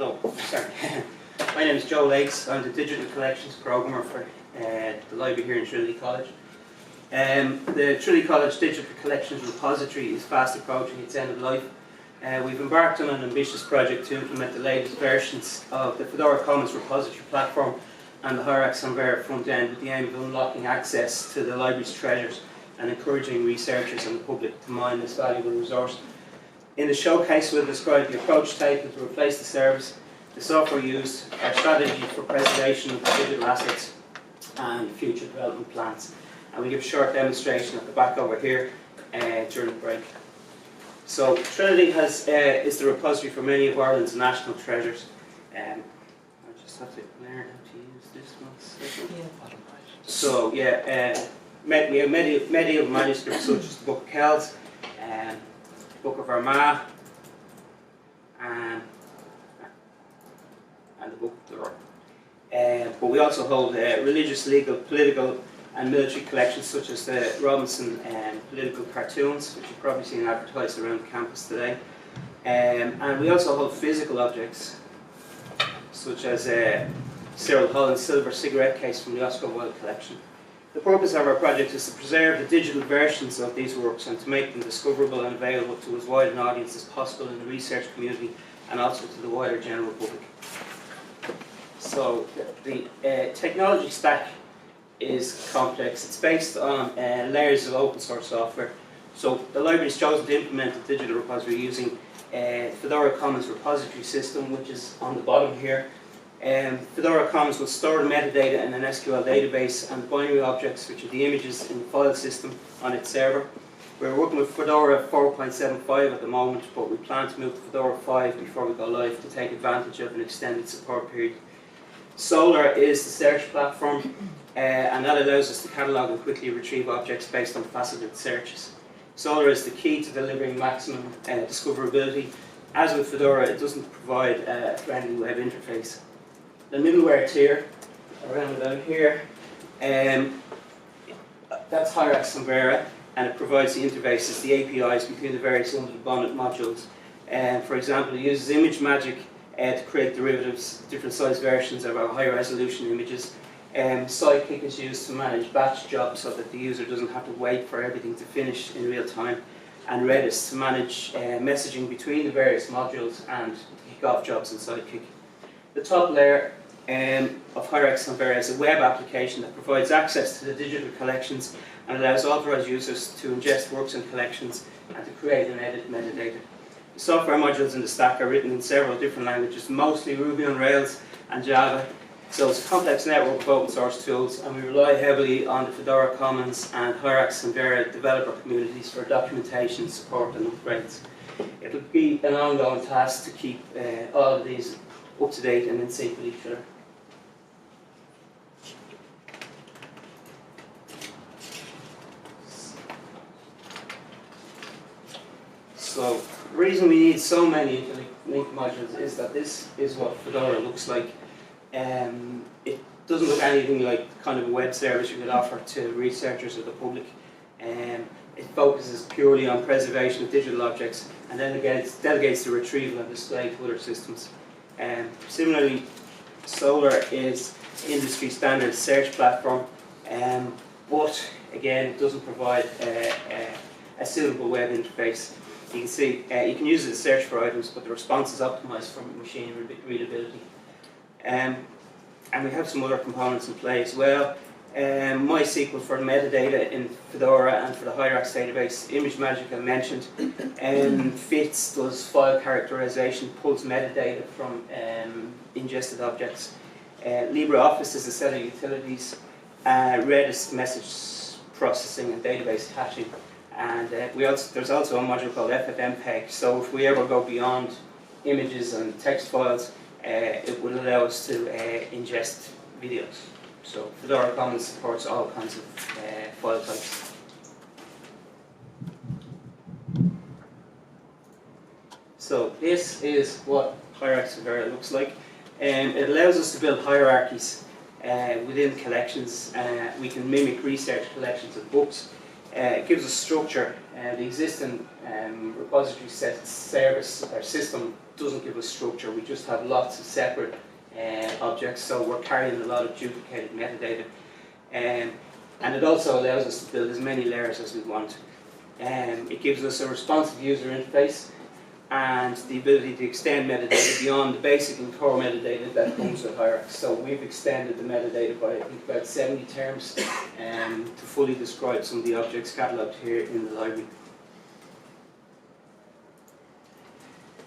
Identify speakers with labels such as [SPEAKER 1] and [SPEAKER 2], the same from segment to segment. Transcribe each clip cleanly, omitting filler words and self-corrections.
[SPEAKER 1] So, sorry. My name is Joe Lakes. I'm the Digital Collections Programmer for the library here in Trinity College. The Trinity College Digital Collections Repository is fast approaching its end of life. We've embarked on an ambitious project to implement the latest versions of the Fedora Commons repository platform and the Hyrax Conveyor front end with the aim of unlocking access to the library's treasures and encouraging researchers and the public to mine this valuable resource. In the showcase, we'll describe the approach taken to replace the service, the software used, our strategy for preservation of the digital assets, and future development plans. And we give a short demonstration at the back over here during the break. So Trinity is the repository for many of Ireland's national treasures. I just have to learn how to use this one. So yeah, medieval manuscripts such as the Book of Kells, Book of Armagh, and the Book of Durham. But we also hold religious, legal, political and military collections such as the Robinson political cartoons, which you've probably seen advertised around the campus today. And we also hold physical objects such as Cyril Holland's silver cigarette case from the Oscar Wilde collection. The purpose of our project is to preserve the digital versions of these works and to make them discoverable and available to as wide an audience as possible in the research community and also to the wider general public. So the technology stack is complex. It's based on layers of open source software. So the library has chosen to implement the digital repository using Fedora Commons repository system, which is on the bottom here. Fedora Commons will store the metadata in an SQL database and binary objects, which are the images in the file system, on its server. We're working with Fedora 4.75 at the moment, but we plan to move to Fedora 5 before we go live to take advantage of an extended support period. Solr is the search platform, and that allows us to catalogue and quickly retrieve objects based on faceted searches. Solr is the key to delivering maximum discoverability. As with Fedora, it doesn't provide a friendly web interface. The middleware tier, around about here, that's Hyrax Conveyor, and it provides the interfaces, the APIs between the various underdeveloped modules. For example, it uses ImageMagick to create derivatives, different size versions of our high resolution images. Sidekick is used to manage batch jobs so that the user doesn't have to wait for everything to finish in real time. And Redis to manage messaging between the various modules and to kick off jobs in Sidekick. The top layer of Hyrax Conveyor is a web application that provides access to the digital collections and allows authorized users to ingest works and collections and to create and edit metadata. The software modules in the stack are written in several different languages, mostly Ruby on Rails and Java. So it's a complex network of open source tools, and we rely heavily on the Fedora Commons and Hyrax Conveyor developer communities for documentation, support and upgrades. It will be an ongoing task to keep all of these up to date and in sync with each other. So the reason we need so many interlinked modules is that this is what Fedora looks like. It doesn't look anything like the kind of a web service you could offer to researchers or the public. It focuses purely on preservation of digital objects and delegates the retrieval and display to other systems. Similarly, Solr is industry standard search platform, but again it doesn't provide a suitable web interface. You can see you can use it to search for items, but the response is optimized for machine readability. And we have some other components in play as well. MySQL for metadata in Fedora and for the Hyrax database. ImageMagick I mentioned. Fits does file characterization, pulls metadata from ingested objects. LibreOffice is a set of utilities. Redis message processing and database caching. And there's also a module called FFmpeg. So if we ever go beyond images and text files, it will allow us to ingest videos. So Fedora Commons supports all kinds of file types. So this is what Hyrax Conveyor looks like. It allows us to build hierarchies within collections. We can mimic research collections of books. It gives us structure. The existing repository service or system doesn't give us structure. We just have lots of separate objects, so we're carrying a lot of duplicated metadata. And it also allows us to build as many layers as we want. It gives us a responsive user interface and the ability to extend metadata beyond the basic and core metadata that comes with hierarchy. So we've extended the metadata by, I think, about 70 terms to fully describe some of the objects catalogued here in the library.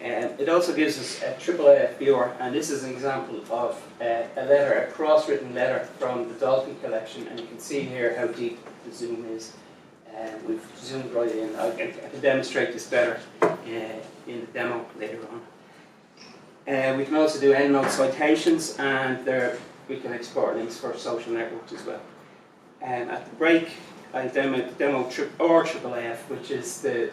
[SPEAKER 1] It also gives us a AAAF viewer, and this is an example of a letter, a cross-written letter from the Dolphin collection, and you can see here how deep the zoom is. We've zoomed right in. I can demonstrate this better in the demo later on. We can also do endnote citations, and we can export links for social networks as well. At the break, I'll demo AAAF, which is the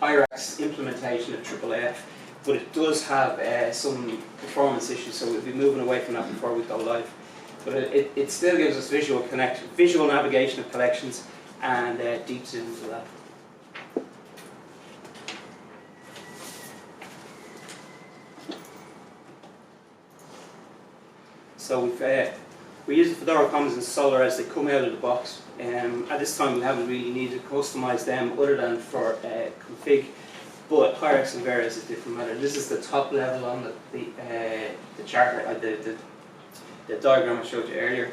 [SPEAKER 1] hierarchy implementation of AAAF, but it does have some performance issues, so we'll be moving away from that before we go live. But it still gives us visual navigation of collections and deep zoom as well. So we use the Fedora Commons and Solar as they come out of the box. At this time we haven't really needed to customize them other than for config, but hierarchy and Vera is a different matter. This is the top level on the chart, the diagram I showed you earlier.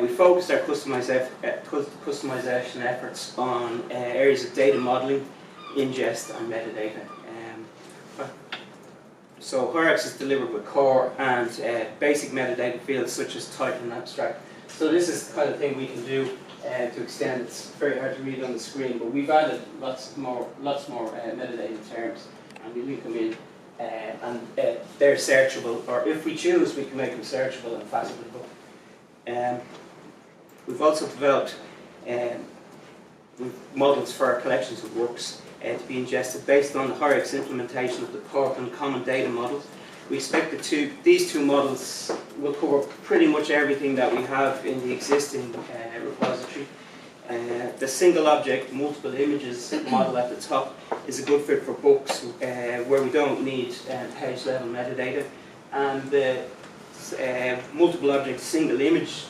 [SPEAKER 1] We focused our customization efforts on areas of data modeling, ingest and metadata. So hierarchy is delivered with core and basic metadata fields such as title and abstract. So this is the kind of thing we can do to extend. It's very hard to read on the screen, but we've added lots more metadata terms, and we link them in, and they're searchable, or if we choose, we can make them searchable and facettable. We've also developed models for our collections of works to be ingested based on the hierarchy implementation of the port and common data models. We expect these two models will cover pretty much everything that we have in the existing repository. The single object, multiple images model at the top is a good fit for books where we don't need page level metadata, and the multiple object single image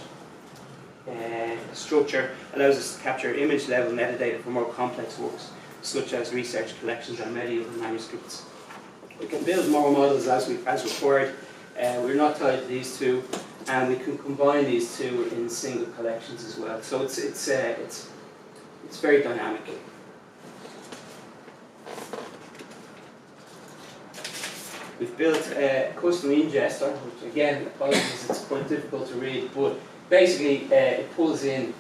[SPEAKER 1] structure allows us to capture image level metadata for more complex works such as research collections and medieval manuscripts. We can build more models as required. We're not tied to these two, and we can combine these two in single collections as well. So it's very dynamic. We've built a custom ingester, which again, apologies, it's quite difficult to read, but basically it pulls in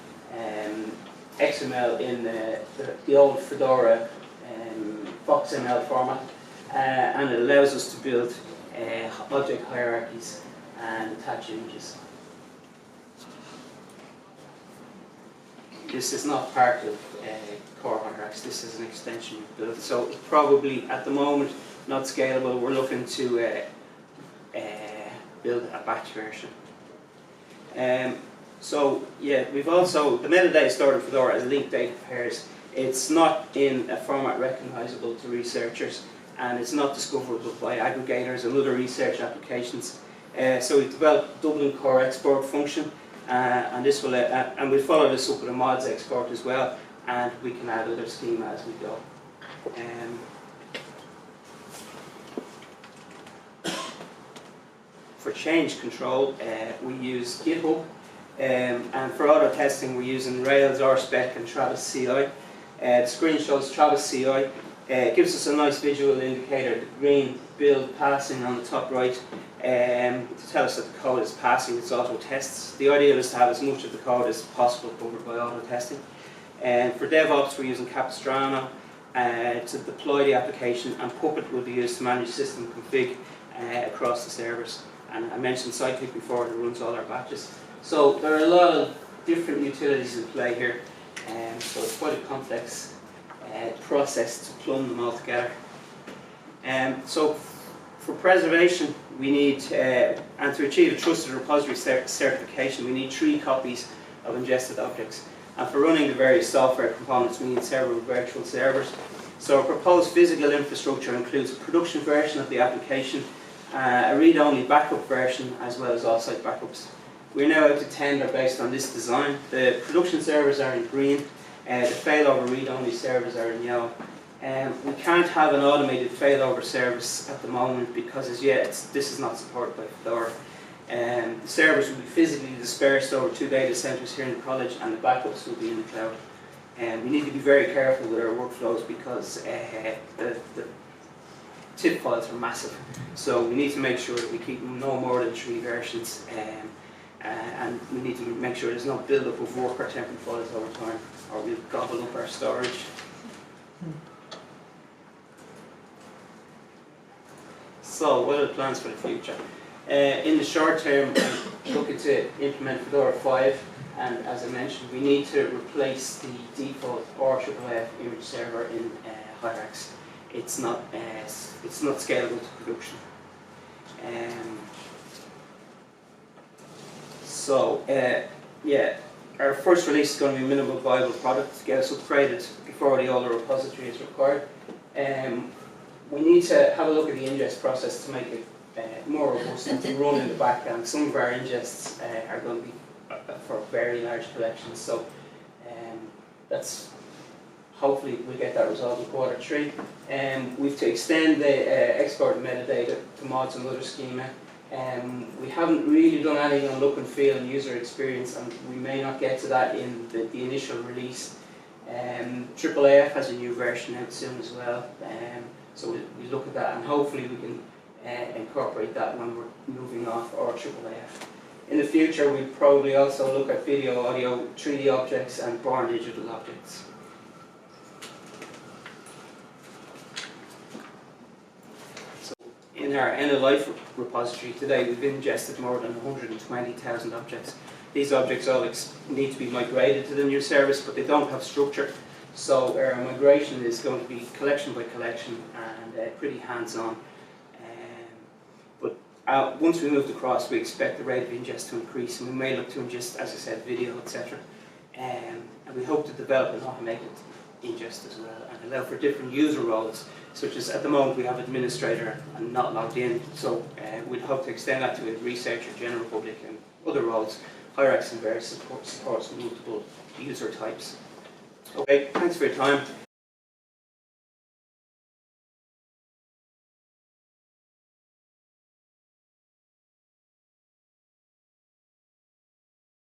[SPEAKER 1] XML in the old Fedora FoxML format, and it allows us to build object hierarchies and attach images. This is not part of core hierarchies, this is an extension we've built. So it's probably at the moment not scalable. We're looking to build a batch version. So yeah, we've also, the metadata stored in Fedora as linked data pairs. It's not in a format recognizable to researchers, and it's not discoverable by aggregators and other research applications. So we've developed Dublin core export function, and this will, and we'll follow this up with a mods export as well, and we can add other schema as we go. For change control, we use GitHub, and for auto testing we're using Rails, RSpec and Travis CI. The screen shows Travis CI. It gives us a nice visual indicator, the green build passing on the top right, to tell us that the code is passing its auto tests. The ideal is to have as much of the code as possible covered by auto testing. For DevOps we're using Capistrano to deploy the application, and Puppet will be used to manage system config across the servers. And I mentioned Cyclic before, that runs all our batches. So there are a lot of different utilities in play here, so it's quite a complex process to plumb them all together. So for preservation, we need, and to achieve a trusted repository certification, we need 3 copies of ingested objects. And for running the various software components, we need several virtual servers. So our proposed physical infrastructure includes a production version of the application, a read-only backup version, as well as offsite backups. We're now out to tender based on this design. The production servers are in green, the failover read-only servers are in yellow. We can't have an automated failover service at the moment because as yet this is not supported by Fedora. The servers will be physically dispersed over 2 data centres here in the college, and the backups will be in the cloud. We need to be very careful with our workflows because the TIFF files are massive. So we need to make sure that we keep no more than 3 versions, and we need to make sure there's no build-up of work or temporary files over time, or we'll gobble up our storage. So what are the plans for the future? In the short term, we're looking to implement Fedora 5, and as I mentioned, we need to replace the default RFFF image server in Hyrax. It's not scalable to production. Yeah, our first release is going to be a minimal viable product to get us upgraded before the older repository is required. We need to have a look at the ingest process to make it more robust and to run in the background. Some of our ingests are going to be for very large collections, so that's hopefully we'll get that resolved in Q3. We've to extend the export metadata to mods and other schema. We haven't really done anything on look and feel and user experience, and we may not get to that in the initial release. AAAF has a new version out soon as well, so we look at that and hopefully we can incorporate that when we're moving off our AAAF. In the future, we'll probably also look at video, audio, 3D objects and born digital objects. So in our end-of-life repository today, we've ingested more than 120,000 objects. These objects all need to be migrated to the new service, but they don't have structure. So our migration is going to be collection by collection and pretty hands-on. Once we moved across, we expect the rate of ingest to increase, and we may look to ingest, as I said, video, etc. And we hope to develop an automated ingest as well, and allow for different user roles, such as at the moment we have administrator and not logged in. So we'd hope to extend that to a researcher, general public, and other roles. Hyrax and various supports multiple user types. Okay, thanks for your time.